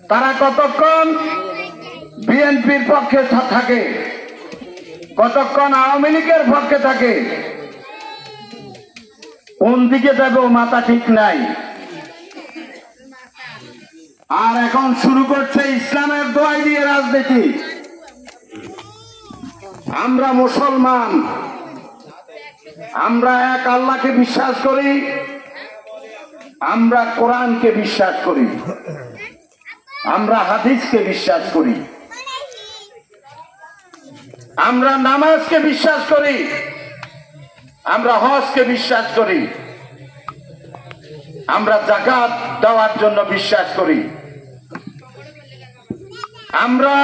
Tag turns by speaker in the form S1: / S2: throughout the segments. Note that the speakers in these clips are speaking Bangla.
S1: তারা কতক্ষণ বিএনপির পক্ষে থাকে, কতক্ষণ আওয়ামী লীগের পক্ষে থাকে, কোন দিকে যাবে মাথা ঠিক নাই। আর এখন শুরু করছে ইসলামের দোহাই দিয়ে রাজনীতি। আমরা মুসলমান, আমরা এক আল্লাহকে বিশ্বাস করি, আমরা কোরআনকে বিশ্বাস করি, আমরা হাদিসকে বিশ্বাস করি, আমরা নামাজকে বিশ্বাস করি, আমরা হজকে বিশ্বাস করি, আমরা যাকাত দেওয়ার জন্য বিশ্বাস করি, আমরা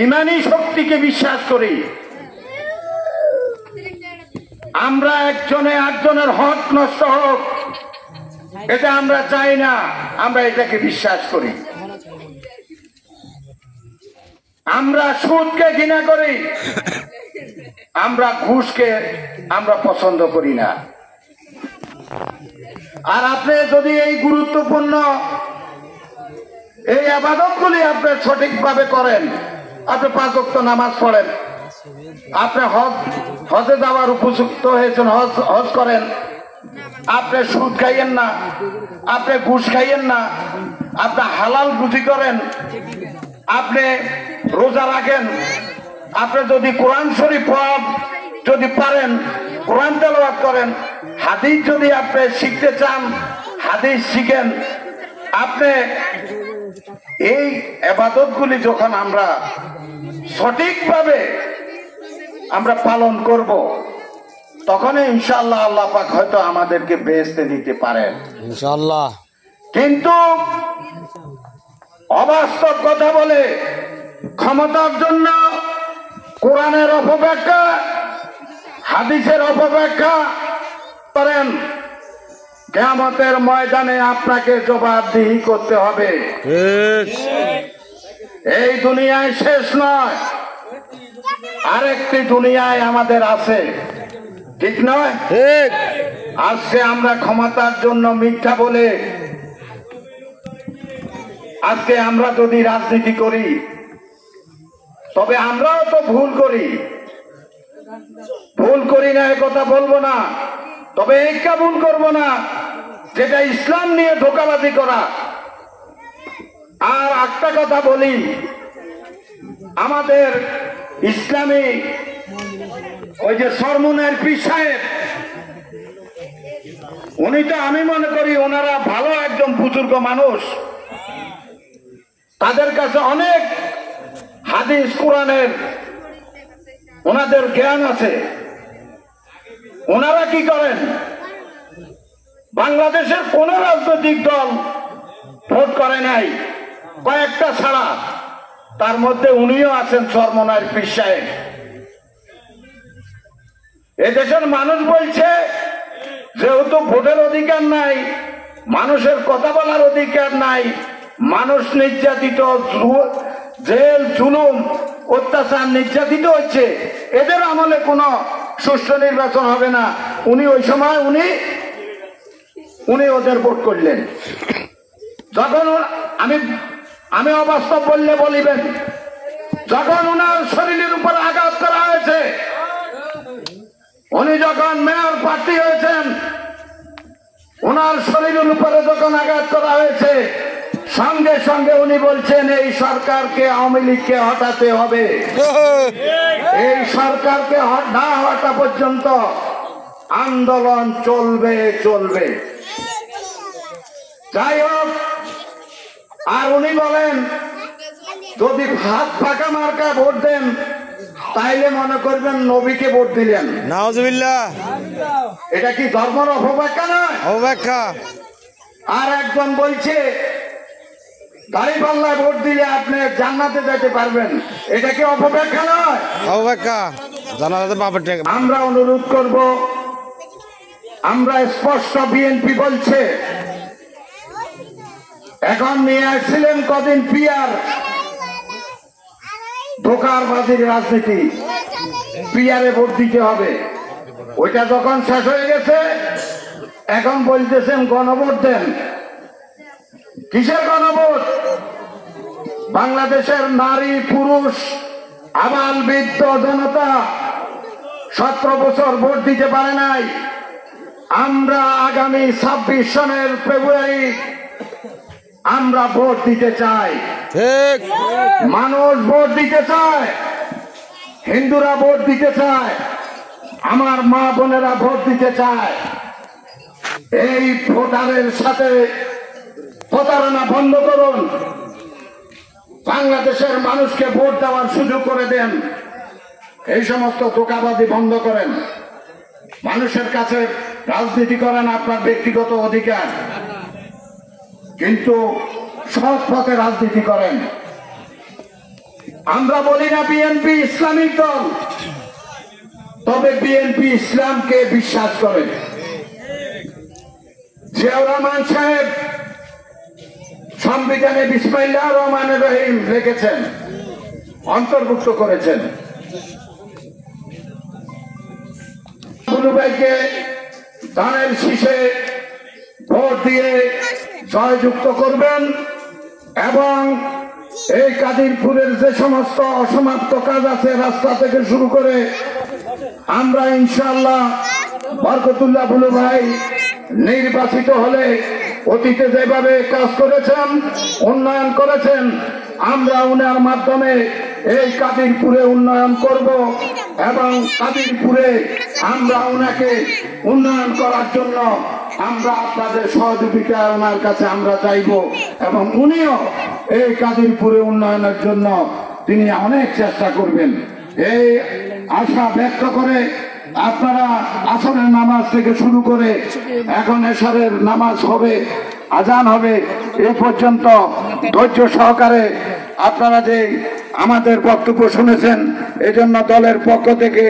S1: ইমানি শক্তিকে বিশ্বাস করি, আমরা একজনের হক নষ্ট হোক এটা আমরা চাই না, আমরা এটাকে বিশ্বাস করি। আমরা সুদকে ঘৃণা করি, আমরা ঘুষকে আমরা পছন্দ করি না। আর আপনি যদি এই গুরুত্বপূর্ণ এই ইবাদতগুলি আপনি সঠিকভাবে করেন, আপনি 5 ওয়াক্ত নামাজ পড়েন, আপনি হজে যাওয়ার উপযুক্ত হয়েছেন, হজ করেন, আপনি সুদ খাইয়েন না, আপনি ঘুষ খাইয়েন না, আপনি হালাল রুজি করেন, আপনি রোজা রাখেন, আপনি যদি কোরআন শরীফ যদি পারেন কোরআন তেলাওয়াত করেন, হাদিস যদি আপনি শিখতে চান হাদিস শিখেন, আপনি এই ইবাদতগুলি যখন আমরা সঠিকভাবে আমরা পালন করব তখনই ইনশাআল্লাহ আল্লাহ পাক হয়তো আমাদেরকে বেহেশতে দিতে পারেন ইনশাআল্লাহ। কিন্তু অবাস্তব কথা বলে ক্ষমতার জন্য কোরআনের অপব্যাখ্যা হাদিসের অপব্যাখ্যা করেন, কিয়ামতের ময়দানে আপনাকে জবাবদিহি করতে হবে। এই দুনিয়ায় শেষ নয়, আরেকটি দুনিয়ায় আমাদের আছে, ঠিক নয়? আজকে আমরা ক্ষমতার জন্য মিথ্যা বলে আজকে আমরা যদি রাজনীতি করি তবে আমরাও তো ভুল করি না এ কথা বলবো না, তবে এই ভুল করবো না যেটা ইসলাম নিয়ে ধোঁকাবাজি করা। আর একটা কথা বলি, আমাদের ইসলামী ওই যে সরমুনের পীর সাহেব, উনি তো আমি মনে করি ওনারা ভালো একজন বুজুর্গ মানুষ, তাদের কাছে অনেক হাদিস কোরআনের ওনাদের জ্ঞান আছে। ওনারা কি করেন, বাংলাদেশের কোন রাজনৈতিক দল ভোট করে নাই কয়েকটা ছাড়া, তার মধ্যে উনিও আছেন সরমুনের পীর সাহেব। এদেশের মানুষ বলছে যেহেতু ভোটের অধিকার নাই, মানুষের কথা বলার অধিকার নাই, মানুষ নির্যাতিত, জেল জুলুম অত্যাচার নির্যাতিত হচ্ছে, এদের আমলে কোনো সুষ্ঠু নির্বাচন হবে না। উনি ওই সময় উনি ওদের ভোট করলেন। যখন আমি অবাস্তব বললে বলিবেন, যখন ওনার শরীরের উপর আঘাত করা হয়েছে, উনি যখন মেয়র প্রার্থী হয়েছেন, ওনার শরীরের উপরে যখন আঘাত করা হয়েছে, সঙ্গে সঙ্গে উনি বলছেন এই সরকারকে, আওয়ামী লীগকে হটাতে হবে, এই সরকারকে না হটা পর্যন্ত আন্দোলন চলবে। যাই হোক, আর উনি বলেন যদি হাত ফাঁকা মার্কা ভোট দেন তাইলে মনে করবেন নবীকে ভোট দিলেন। নাউজুবিল্লাহ। এটা কি ধর্মের অপব্যাখ্যা নয়? অপব্যাখ্যা। আর একজন বলছে দাঁড়িপাল্লায় ভোট দিলে আপনি জান্নাতে যেতে পারবেন, এটা কি অপব্যাখ্যা নয়? অপব্যাখ্যা। আমরা অনুরোধ করব, আমরা স্পষ্ট, বিএনপি বলছে এখন নিয়ে আসছিলেন কদিন পিয়ার ধোকারবাজির রাজনীতি, পিয়ারে ভোট দিতে হবে, ওইটা যখন শেষ হয়ে গেছে এখন বলতেছেন গণভোট দেন। কিসের গণভোট? বাংলাদেশের নারী পুরুষ আবাল বৃদ্ধ জনতা 17 বছর ভোট দিতে পারে নাই। আমরা আগামী 26 সনের ফেব্রুয়ারি আমরা ভোট দিতে চাই। মানুষ ভোট দিতে চায়, হিন্দুরা ভোট দিতে চায়, আমার মা বোনেরা ভোট দিতে চায়। এই ভোটারের সাথে প্রতারণা বন্ধ করুন। বাংলাদেশের মানুষকে ভোট দেওয়ার সুযোগ করে দেন। এই সমস্ত ধোঁকাবাজি বন্ধ করেন। মানুষের কাছে রাজনীতি করেন আপনার ব্যক্তিগত অধিকার, কিন্তু সৎ পথে রাজনীতি করেন। আমরা বলি না বিএনপি ইসলামিক দল, তবে বিএনপি ইসলামকে বিশ্বাস করে। জিয়াউর রহমান সাহেব সংবিধানে বিসমিল্লাহির রহমানির রহিম লিখেছেন, অন্তর্ভুক্ত করেছেন। বুলু ভাইকে ধানের শীষে ভোট দিয়ে জয়যুক্ত করবেন এবং এই কাদিরপুরের যে সমস্ত অসমাপ্ত কাজ আছে রাস্তা থেকে শুরু করে আমরা ইনশাআল্লাহ বরকতুল্লাহ বুলু ভাই নির্বাচিত হলে অতীতে যেভাবে কাজ করেছেন, উন্নয়ন করেছেন, আমরা উনার মাধ্যমে এই কাদিরপুরে উন্নয়ন করব এবং কাদিরপুরে আমরা উনাকে উন্নয়ন করার জন্য আমরা আপনাদের সহযোগিতা ওনার কাছে আমরা চাইব এবং উনিও এই কাদিরপুরে উন্নয়নের জন্য তিনি অনেক চেষ্টা করবেন। এই আশা ব্যক্ত করে আপনারা আসরের নামাজ থেকে শুরু করে এখন এশারের নামাজ হবে, আজান হবে, এই পর্যন্ত ধৈর্য সহকারে আপনারা যে আমাদের বক্তব্য শুনেছেন, এই জন্য দলের পক্ষ থেকে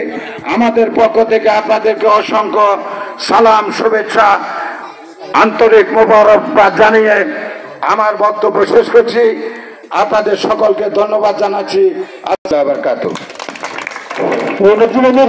S1: আমাদের পক্ষ থেকে আপনাদেরকে অসংখ্য সালাম, শুভেচ্ছা, আন্তরিক মোবারকবাদ জানিয়ে আমার বক্তব্য শেষ করছি। আপনাদের সকলকে ধন্যবাদ জানাচ্ছি। আসসালামু আলাইকুম।